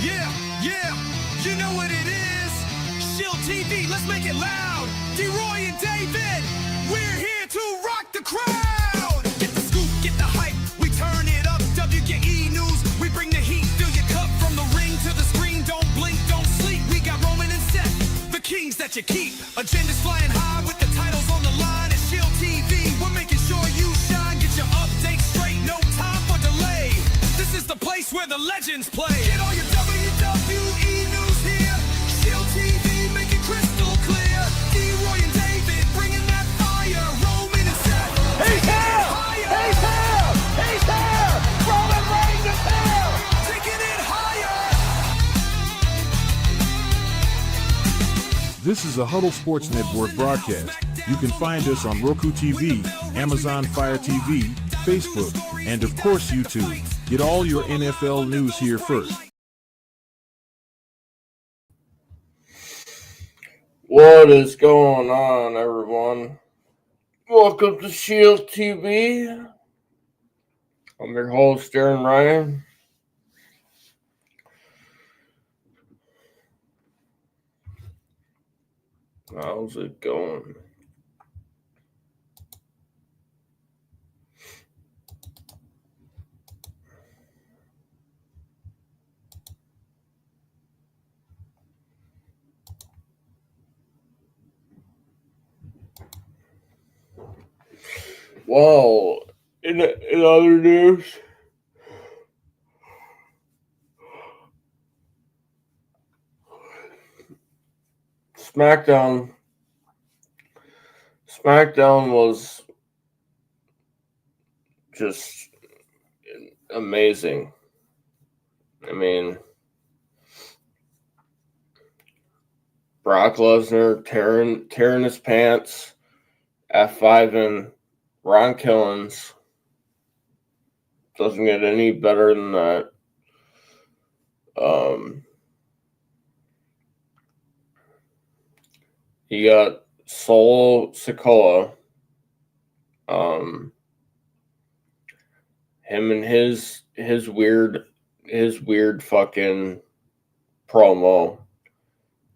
Yeah, yeah, you know what it is. Shield TV, let's make it loud. D-Roy and David, we're here to rock the crowd. Get the scoop, get the hype, we turn it up. WGE News, we bring the heat. Fill your cup from the ring to the screen. Don't blink, don't sleep. We got Roman and Seth, the kings that you keep. Agendas flying high with the titles on the line. At Shield TV, we're making sure you shine. Get your updates straight, no time for delay. This is the place where the legends play. Get all your WWE news here. Shield TV, make it crystal clear. D-Roy and David, bringing that fire. Roman and Seth, He's here! He's here! He's here! Roman Reigns is here! taking it higher. This is a Huddle Sports Network broadcast. You can find us on Roku TV, Amazon Fire TV, Facebook, and of course YouTube. Get all your NFL news here first. What is going on, everyone? Welcome to Shield TV. I'm your host, Darren Ryan. How's it going? Well, in other news, SmackDown was just amazing. I mean, Brock Lesnar tearing his pants, F5 Ron Killens. Doesn't get any better than that. He got Solo Sikoa. Him and his weird fucking promo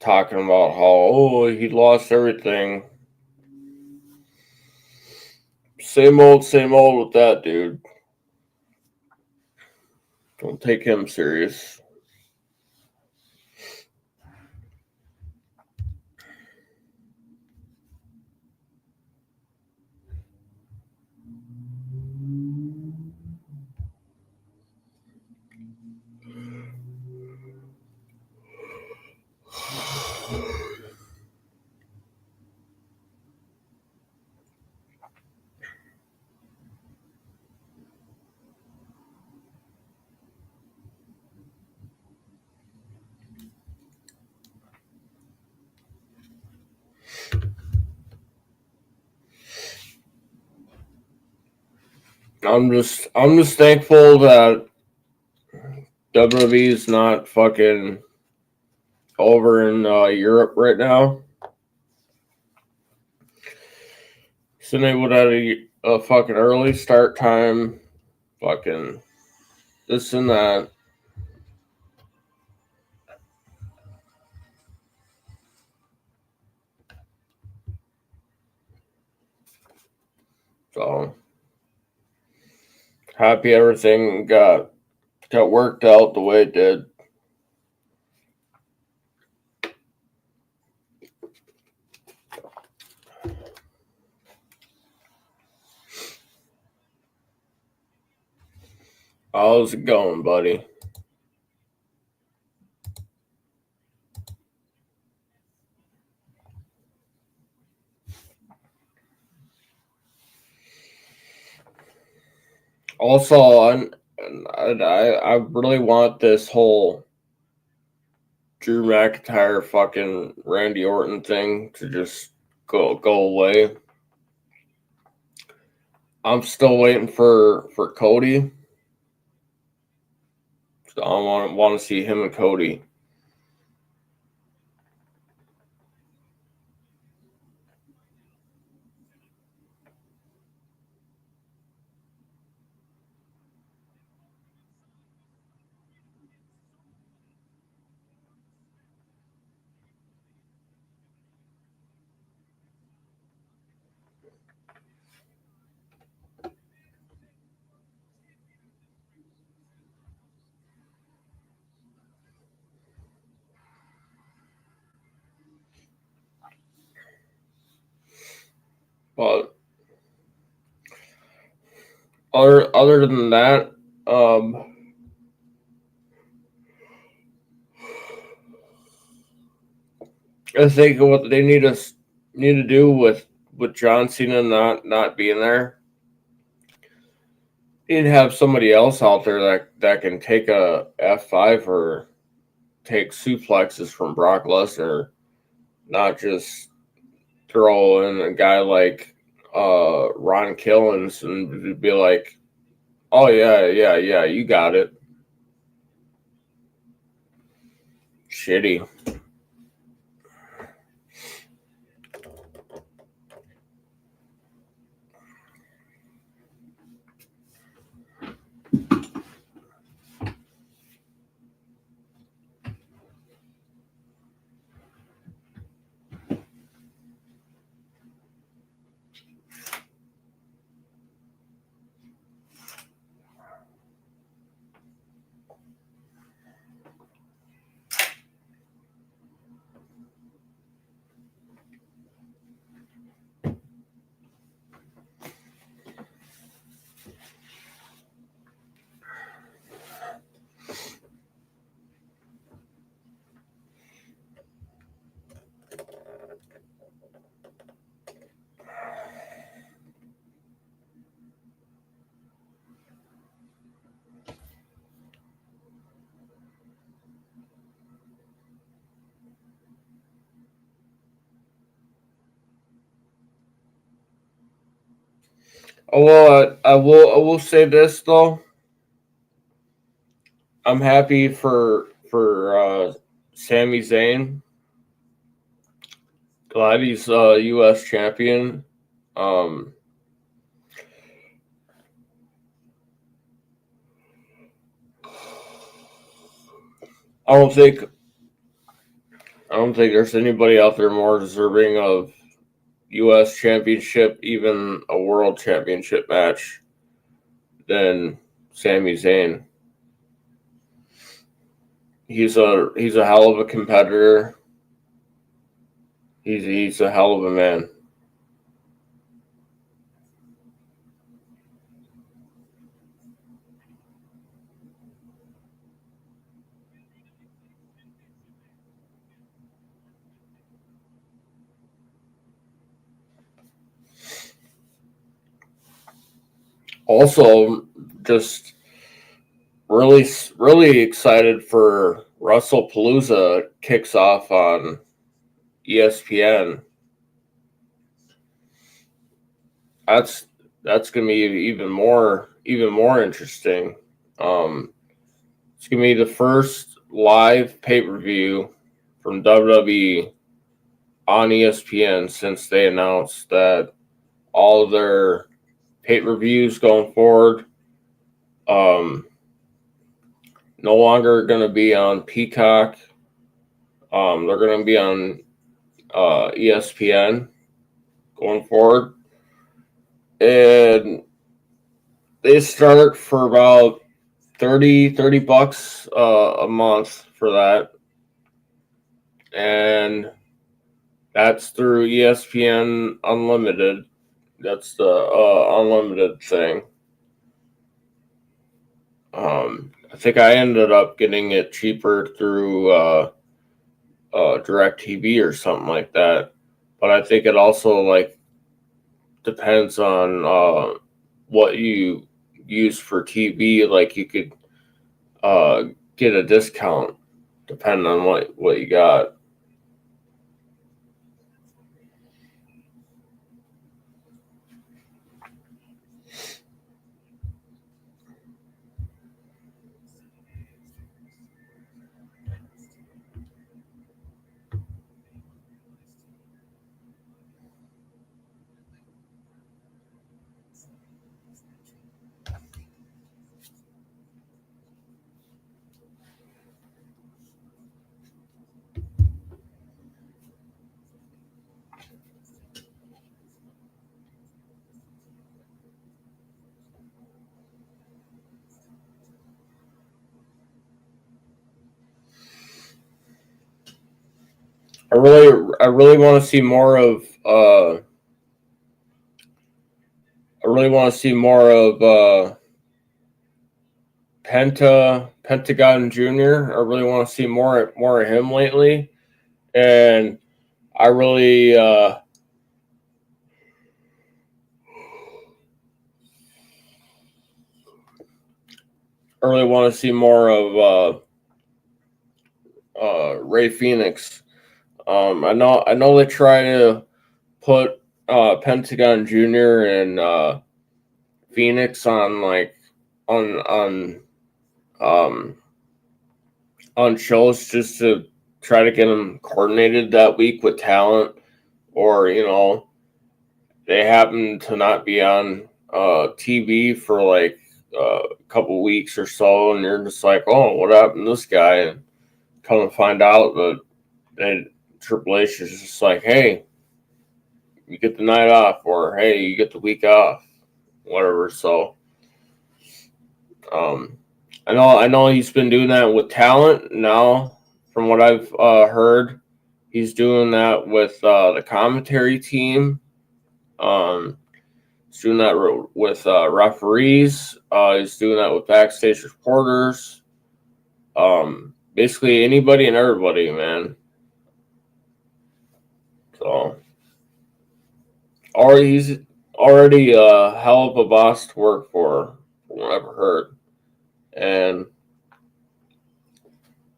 talking about how he lost everything. Same old with that dude. Don't take him serious. I'm just thankful that WWE is not fucking over in Europe right now. So they would have a fucking early start time, fucking this and that. So happy everything got worked out the way it did. How's it going, buddy? Also, I really want this whole Drew McIntyre fucking Randy Orton thing to just go away. I'm still waiting for Cody. So I want to see him and Cody. other than that, I think what they need to do with John Cena not being there, you need to have somebody else out there that can take a F5 or take suplexes from Brock Lesnar, not just throw in a guy like Ron Killens and be like, oh yeah, you got it. Shitty. I will say this though. I'm happy for Sami Zayn. Glad he's U.S. champion. I don't think there's anybody out there more deserving of U.S. championship, even a world championship match, than Sami Zayn. He's a hell of a competitor. He's a hell of a man. Also, just really excited for WrestlePalooza kicks off on ESPN. That's gonna be even more interesting. It's gonna be the first live pay-per-view from WWE on ESPN since they announced that all of their pay-per-views going forward no longer going to be on Peacock. They're going to be on ESPN going forward. And they start for about $30 a month for that. And that's through ESPN Unlimited. That's the unlimited thing. I think I ended up getting it cheaper through DirecTV or something like that. But I think it also like depends on what you use for TV. Like you could get a discount depending on what you got. I really want to see more of really want to see more of Pentagon Jr. I really want to see more of him lately, and I really want to see more of Ray Phoenix. I know they try to put Pentagon Jr. and Phoenix on on shows just to try to get them coordinated that week with talent, or they happen to not be on TV for like a couple weeks or so, and you're just like, oh, what happened to this guy? And come to find out that Triple H is just like, hey, you get the night off, or hey, you get the week off, whatever. So I know he's been doing that with talent. Now, from what I've heard, he's doing that with the commentary team. He's doing that with referees. He's doing that with backstage reporters. Basically anybody and everybody, man. So, he's already a hell of a boss to work for, from what I've heard. And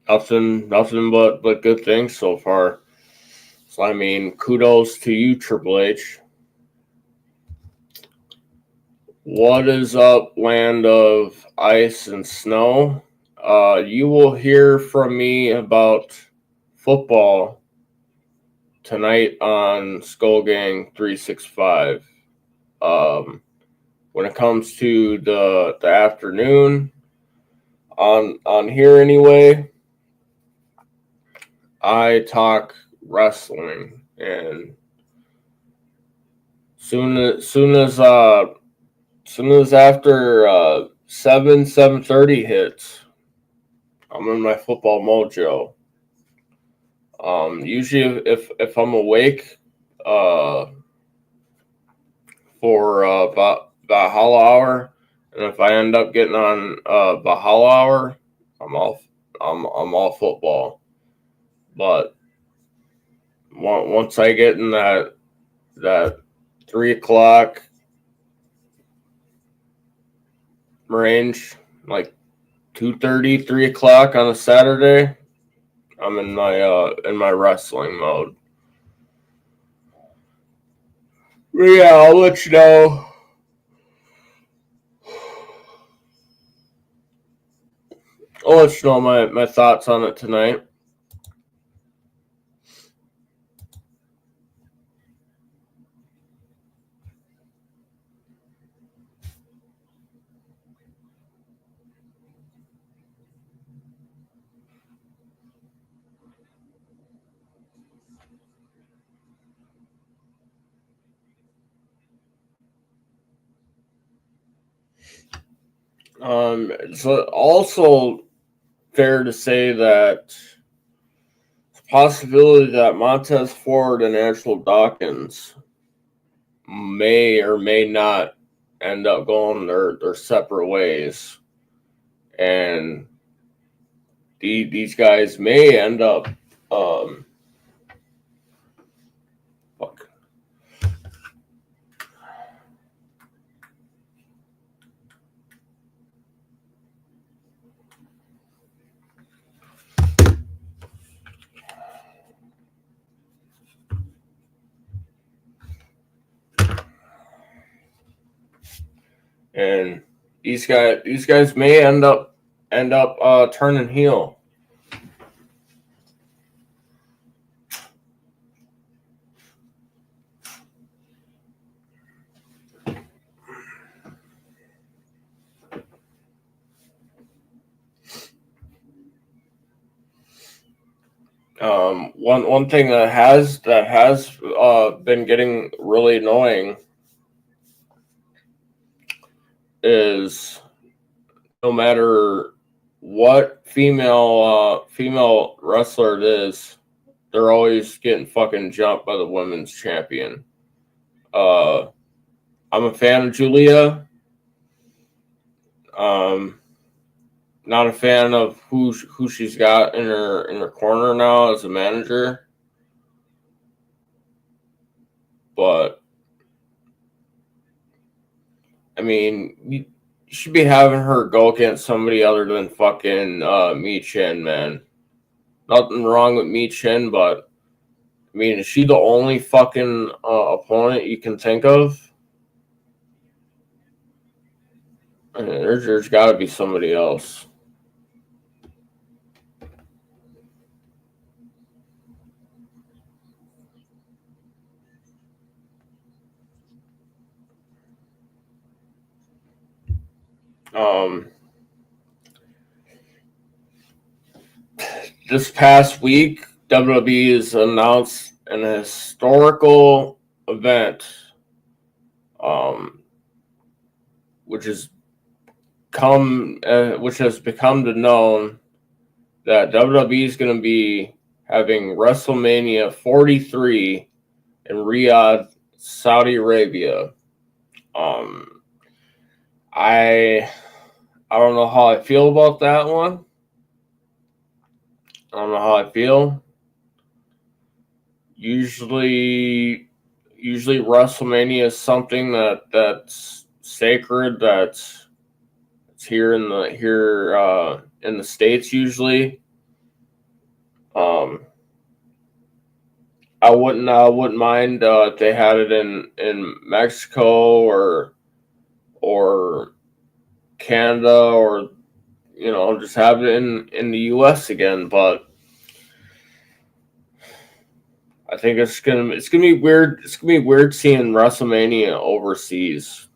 nothing but good things so far. So I mean, kudos to you, Triple H. What is up, land of ice and snow? You will hear from me about football tonight on Skull Gang 365. When it comes to the afternoon, on here anyway, I talk wrestling, and soon as after 7:30 hits, I'm in my football mojo. Usually if I'm awake for about Valhalla hour, and if I end up getting on Valhalla hour, I'm all football. But once I get in that 3 o'clock range, like 2:30, 3 o'clock on a Saturday, I'm in my wrestling mode. But yeah, I'll let you know. I'll let you know my thoughts on it tonight. It's also fair to say that it's a possibility that Montez Ford and Angelo Dawkins may or may not end up going their separate ways, and these guys may end up and these guys may end up turning heel. One thing that has been getting really annoying is no matter what female wrestler it is, they're always getting fucking jumped by the women's champion. I'm a fan of Julia. Not a fan of who she's got in her corner now as a manager. But I mean, you should be having her go against somebody other than fucking Mi Chen, man. Nothing wrong with Mi Chen, but I mean, is she the only fucking opponent you can think of? I mean, there's got to be somebody else. This past week, WWE has announced an historical event, which has become to known that WWE is going to be having WrestleMania 43 in Riyadh, Saudi Arabia. I don't know how I feel about that one. I don't know how I feel. Usually WrestleMania is something that's sacred. It's here in the States usually. I wouldn't mind if they had it in Mexico or Canada, or just have it in the US again, but I think it's gonna be weird. It's gonna be weird seeing WrestleMania overseas.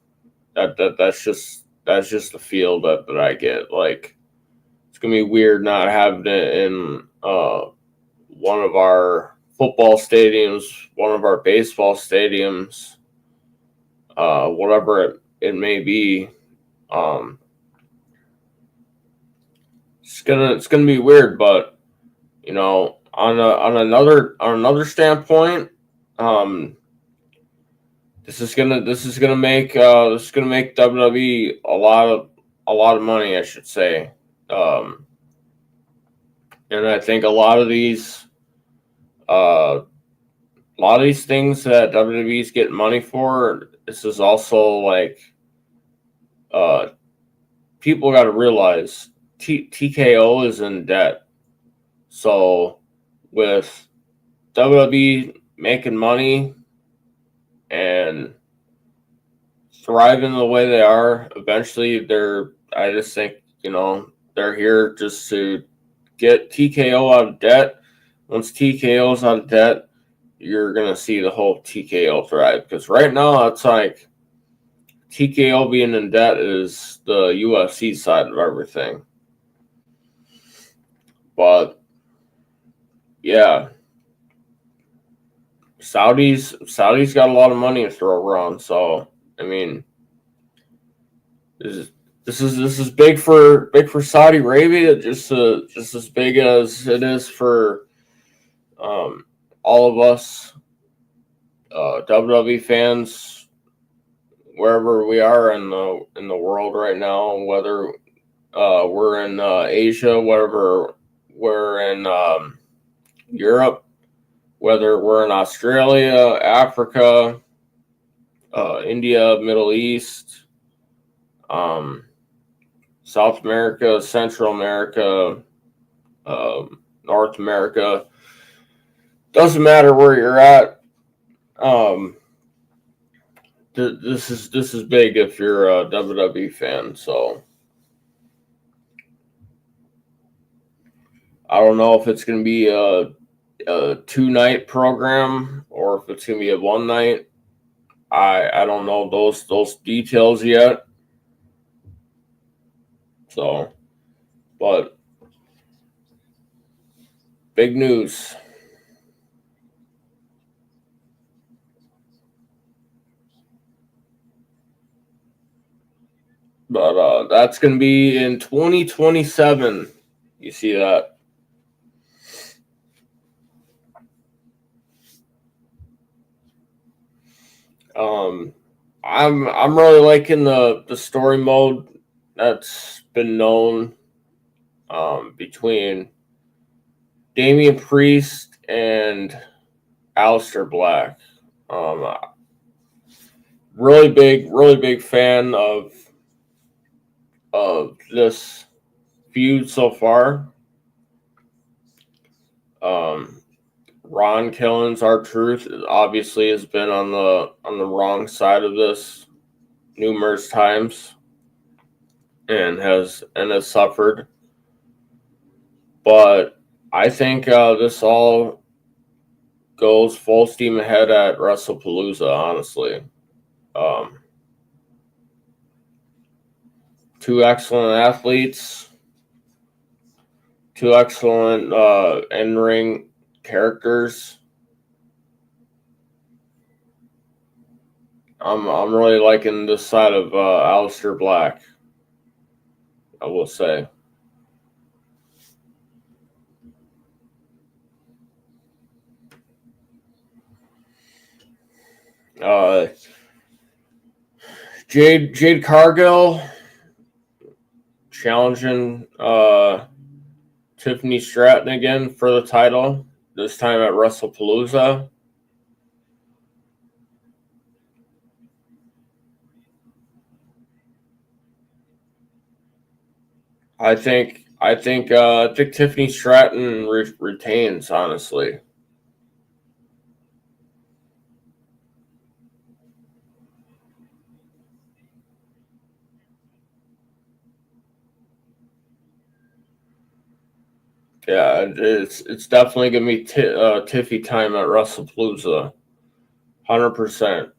That's just the feel that I get. Like, it's gonna be weird not having it in one of our football stadiums, one of our baseball stadiums, whatever it may be. It's gonna be weird, but on another standpoint, this is gonna make WWE a lot of money, I should say, and I think a lot of these things that WWE is getting money for. This is also like, people got to realize TKO is in debt. So with WWE making money and thriving the way they are, eventually I just think, they're here just to get TKO out of debt. Once TKO's out of debt, you're going to see the whole TKO thrive. Because right now, it's like TKO being in debt is the UFC side of everything. But yeah, Saudi's got a lot of money to throw around. So I mean, this is big for Saudi Arabia, just as big as it is for all of us WWE fans, wherever we are in the world right now, whether we're in Asia, whether we're in Europe, whether we're in Australia, Africa, India, Middle East, South America, Central America, North America. Doesn't matter where you're at. This is big if you're a WWE fan. So I don't know if it's going to be a 2-night program or if it's going to be a 1 night. I don't know those details yet. So, but big news. But that's going to be in 2027. You see that? I'm really liking the story mode that's been known between Damian Priest and Aleister Black. Um, really big fan of this feud so far. Ron Killings, R-Truth, obviously has been on the wrong side of this numerous times and has suffered. But I think this all goes full steam ahead at WrestlePalooza. Honestly, um, two excellent athletes, two excellent in-ring characters. I'm really liking this side of Aleister Black, I will say. Uh, Jade Cargill challenging Tiffany Stratton again for the title, this time at WrestlePalooza. I think Tiffany Stratton retains, honestly. Yeah, it's definitely gonna be Tiffy time at WrestlePalooza, 100%.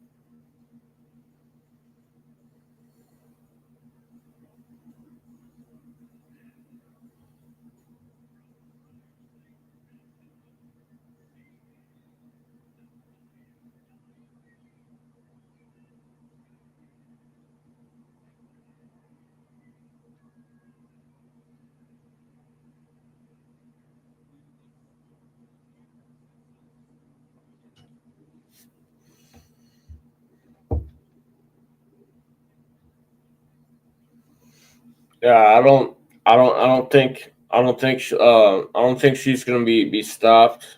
Yeah, I don't think she's gonna be stopped.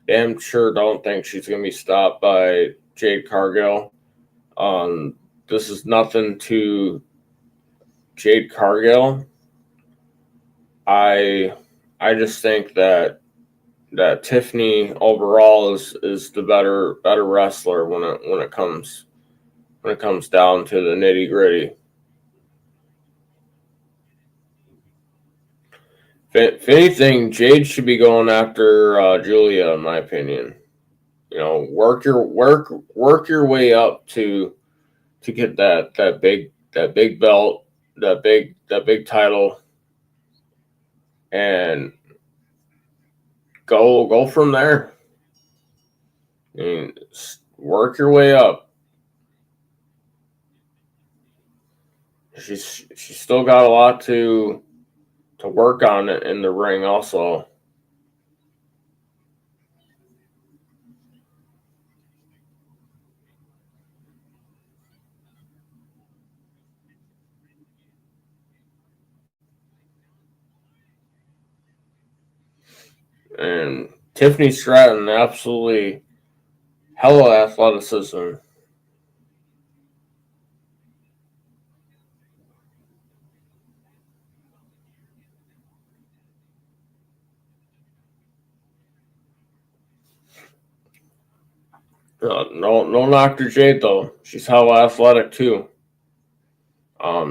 Damn sure don't think she's gonna be stopped by Jade Cargill. Um, this is nothing to Jade Cargill. I I just think that Tiffany overall is the better wrestler when it comes down to the nitty gritty. If anything, Jade should be going after Julia, in my opinion. You know, work your way up to get that big belt, that big title, and go from there. I mean, work your way up. She's still got a lot to work on it in the ring, also. And Tiffany Stratton, absolutely hella athleticism. No knock to Jade though. She's hella athletic too.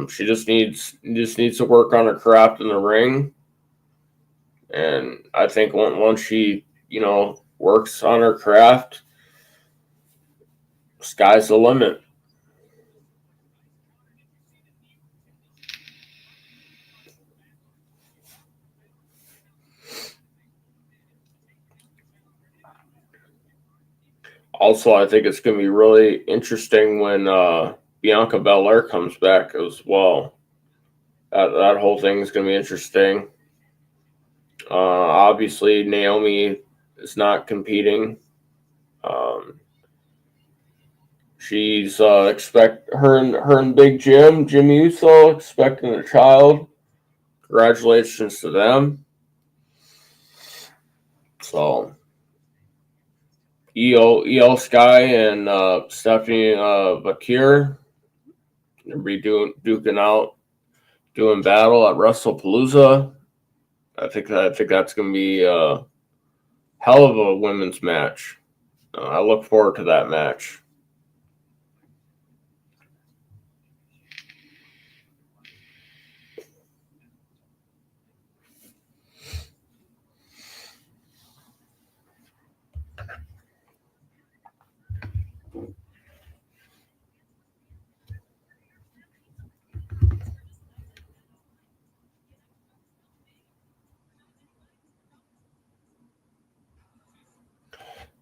She just needs to work on her craft in the ring, and I think once she works on her craft, sky's the limit. Also, I think it's going to be really interesting when Bianca Belair comes back as well. That whole thing is going to be interesting. Obviously, Naomi is not competing. She's expect her and Big Jim Uso expecting a child. Congratulations to them. So EO Sky and Stephanie Bakir will be duking out, doing battle at WrestlePalooza. I think that's going to be a hell of a women's match. I look forward to that match.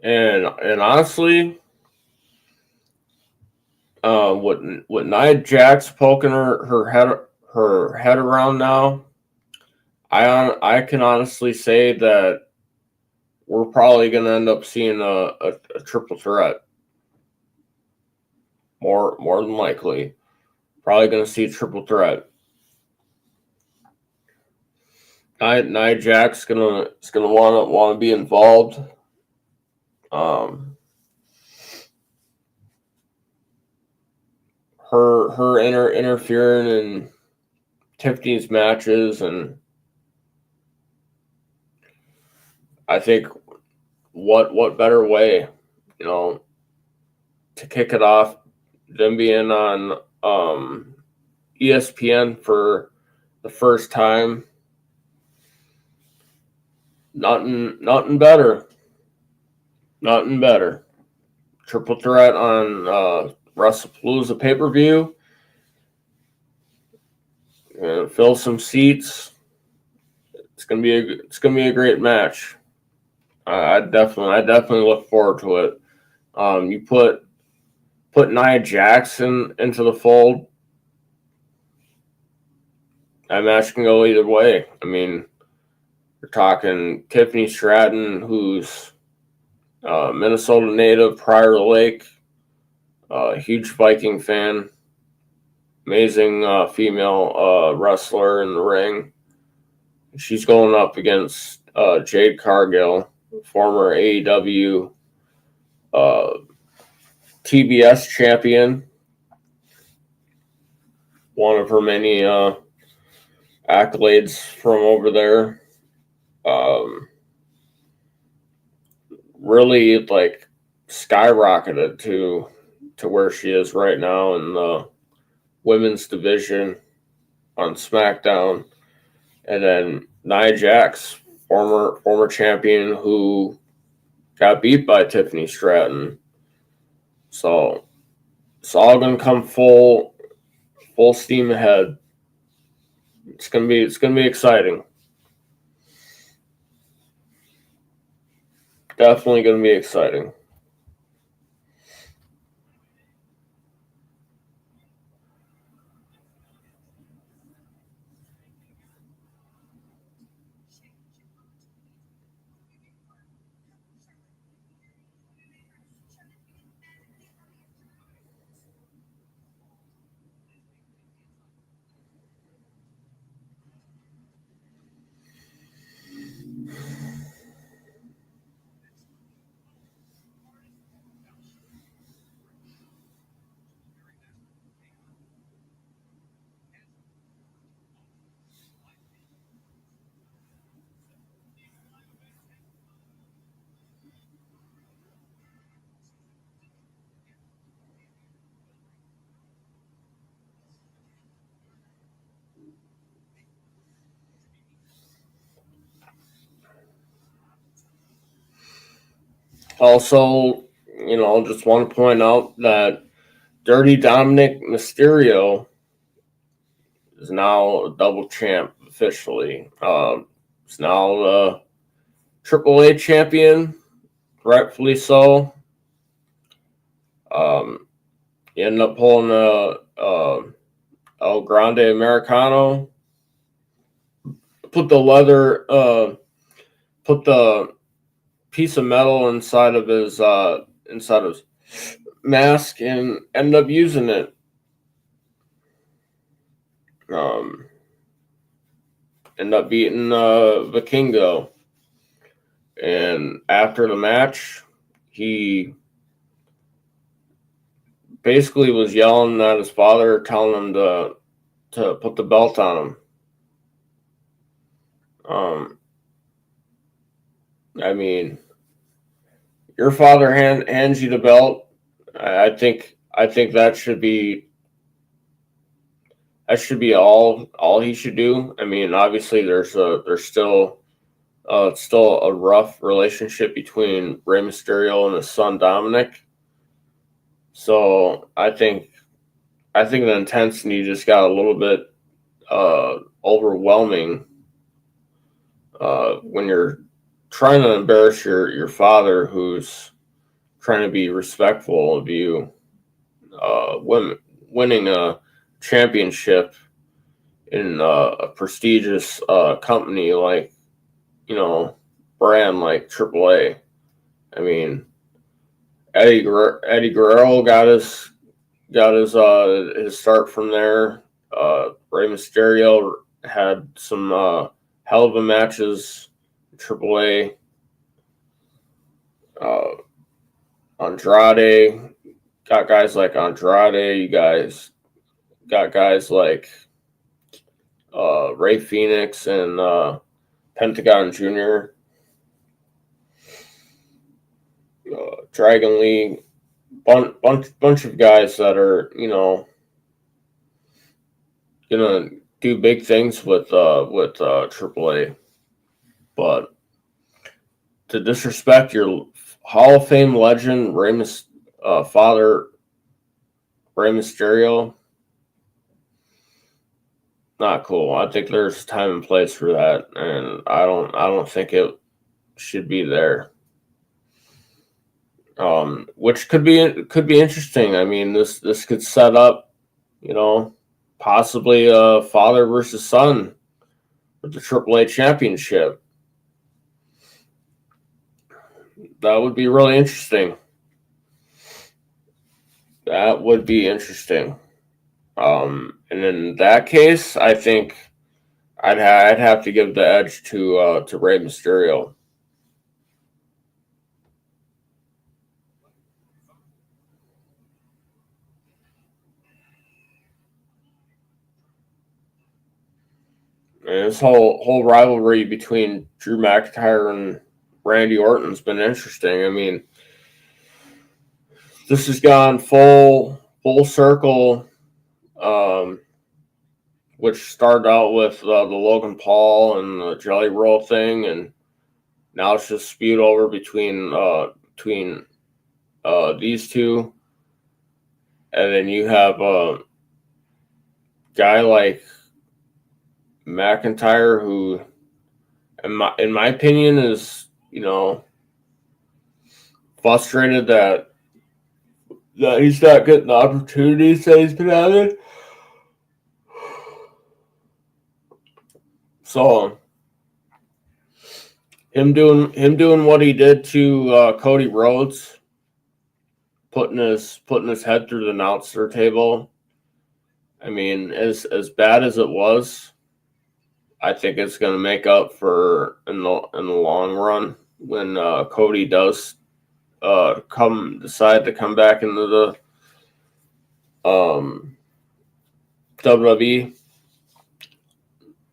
And honestly, with Nia Jax poking her head around now, I can honestly say that we're probably going to end up seeing a triple threat. More than likely, probably going to see a triple threat. Nia Jax is gonna want to be involved. Her interfering in Tiffany's matches, and I think what better way, to kick it off than being on ESPN for the first time. Nothing better. Nothing better. Triple threat on WrestlePalooza pay-per-view. And fill some seats. It's gonna be a great match. I definitely look forward to it. You put Nia Jax into the fold. That match can go either way. I mean, you're talking Tiffany Stratton, who's Minnesota native, Prior Lake, huge Viking fan, amazing female wrestler in the ring. She's going up against Jade Cargill, former AEW TBS champion, one of her many accolades from over there. Really skyrocketed to where she is right now in the women's division on SmackDown. And then Nia Jax, former champion who got beat by Tiffany Stratton. So it's all gonna come full steam ahead. It's gonna be exciting. Definitely gonna be exciting. Also, just want to point out that Dirty Dominic Mysterio is now a double champ officially. He's now the AAA champion, rightfully so. He ended up pulling a El Grande Americano. Put the piece of metal inside of his mask and end up using it. End up beating Vikingo. And after the match, he basically was yelling at his father, telling him to put the belt on him. I mean, your father hands you the belt. I think that should be all he should do. I mean, obviously there's still a rough relationship between Rey Mysterio and his son Dominic. So I think the intensity just got a little bit overwhelming when you're trying to embarrass your father, who's trying to be respectful of you, winning a championship in a prestigious company like, brand like AAA. I mean, Eddie Guerrero got his start from there. Rey Mysterio had some hell of a matches in AAA. Andrade got guys like Andrade. You guys got guys like Rey Fenix and Pentagon Jr. Dragon Lee, bunch of guys that are gonna do big things with AAA, but to disrespect your Hall of Fame legend father Rey Mysterio, not cool. I think there's time and place for that, and I don't think it should be there. Which could be interesting. I mean, this could set up, possibly a father versus son with the AAA championship. That would be really interesting. That would be interesting. And in that case, I think I'd have to give the edge to Rey Mysterio. And this whole rivalry between Drew McIntyre and Randy Orton's been interesting. I mean, this has gone full circle, which started out with the Logan Paul and the Jelly Roll thing, and now it's just spewed over between these two. And then you have a guy like McIntyre, who, in my opinion, is frustrated that he's not getting the opportunities that he's been having. So him doing what he did to Cody Rhodes, putting his head through the announcer table. I mean, as bad as it was, I think it's going to make up for in the long run when Cody does decide to come back into the WWE.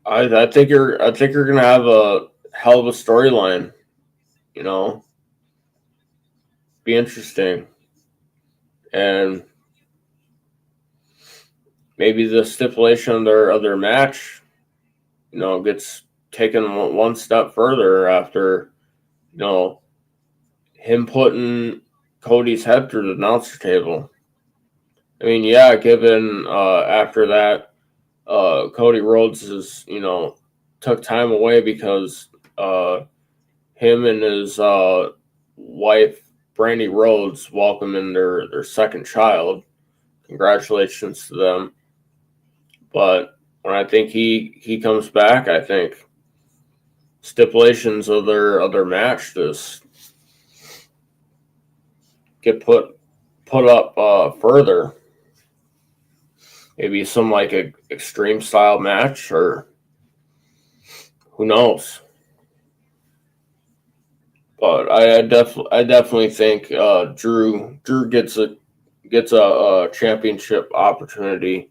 I think you're going to have a hell of a storyline. Be interesting, and maybe the stipulation of their match, gets taken one step further after, him putting Cody's head through the announcer table. I mean, yeah, given after that, Cody Rhodes is, took time away because him and his wife, Brandy Rhodes, welcoming their second child. Congratulations to them. But when I think he comes back, I think stipulations of their match just get put put up further. Maybe some like a extreme style match, or who knows. But I definitely think Drew gets a championship opportunity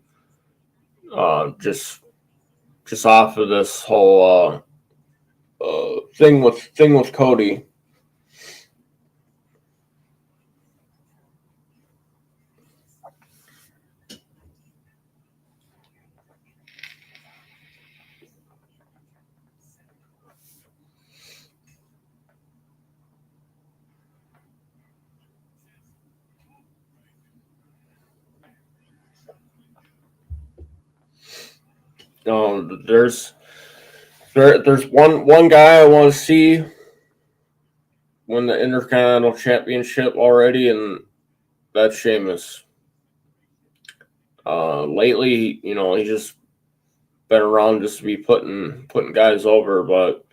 just off of this whole thing with Cody. There's one guy I want to see win the Intercontinental Championship already, and that's Sheamus. Lately, he's just been around just to be putting guys over, but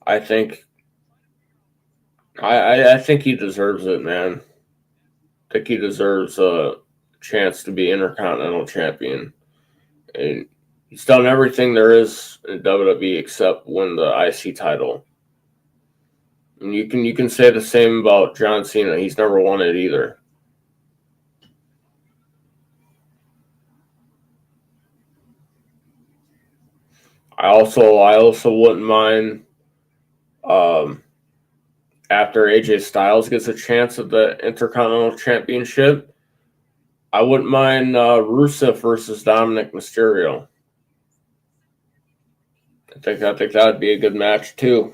I think he deserves it, man. I think he deserves a chance to be Intercontinental Champion. And he's done everything there is in WWE except win the IC title. And you can say the same about John Cena. He's never won it either. I also wouldn't mind after AJ Styles gets a chance at the Intercontinental Championship, I wouldn't mind Rusev versus Dominic Mysterio. I think that would be a good match too.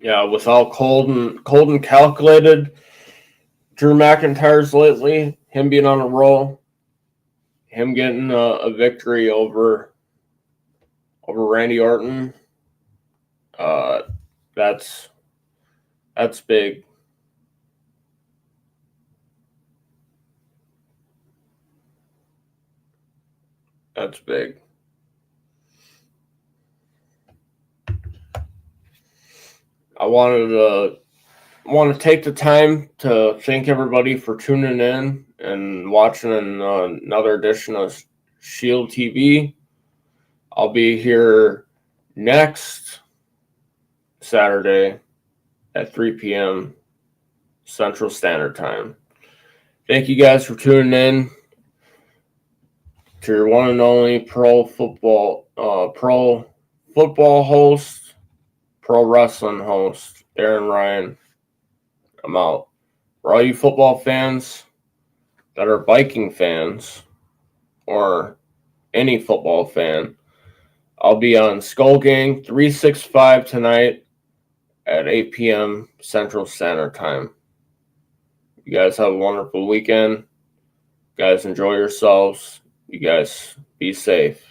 Yeah, with how cold and calculated Drew McIntyre's lately, him being on a roll, him getting a victory over Randy Orton, that's big. That's big. I want to take the time to thank everybody for tuning in and watching another edition of Shield TV. I'll be here next Saturday at 3 p.m. Central Standard Time. Thank you guys for tuning in to your one and only pro football host, pro wrestling host, Aaron Ryan. I'm out. For all you football fans that are Viking fans or any football fan, I'll be on Skull Gang 365 tonight at 8 p.m. Central Standard Time. You guys have a wonderful weekend. You guys enjoy yourselves. You guys be safe.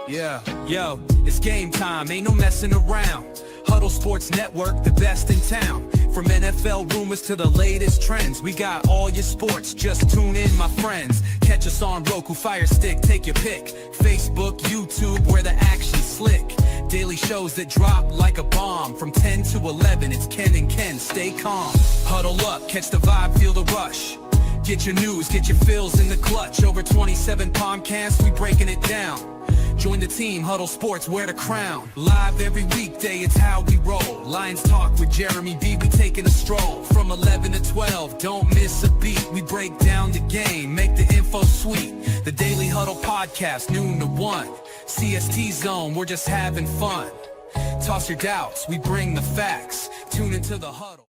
Yeah, yo, it's game time, ain't no messing around. Huddle Sports Network, the best in town. From NFL rumors to the latest trends, we got all your sports, just tune in, my friends. Catch us on Roku, Fire Stick, take your pick. Facebook, YouTube, where the action's slick. Daily shows that drop like a bomb. From 10 to 11, it's Ken and Ken, stay calm. Huddle up, catch the vibe, feel the rush. Get your news, get your fills in the clutch. Over 27 podcasts, we breaking it down. Join the team, Huddle Sports, wear the crown. Live every weekday, it's how we roll. Lions Talk with Jeremy B, we taking a stroll. From 11 to 12, don't miss a beat. We break down the game, make the info sweet. The Daily Huddle Podcast, noon to 1. CST Zone, we're just having fun. Toss your doubts, we bring the facts. Tune into the Huddle.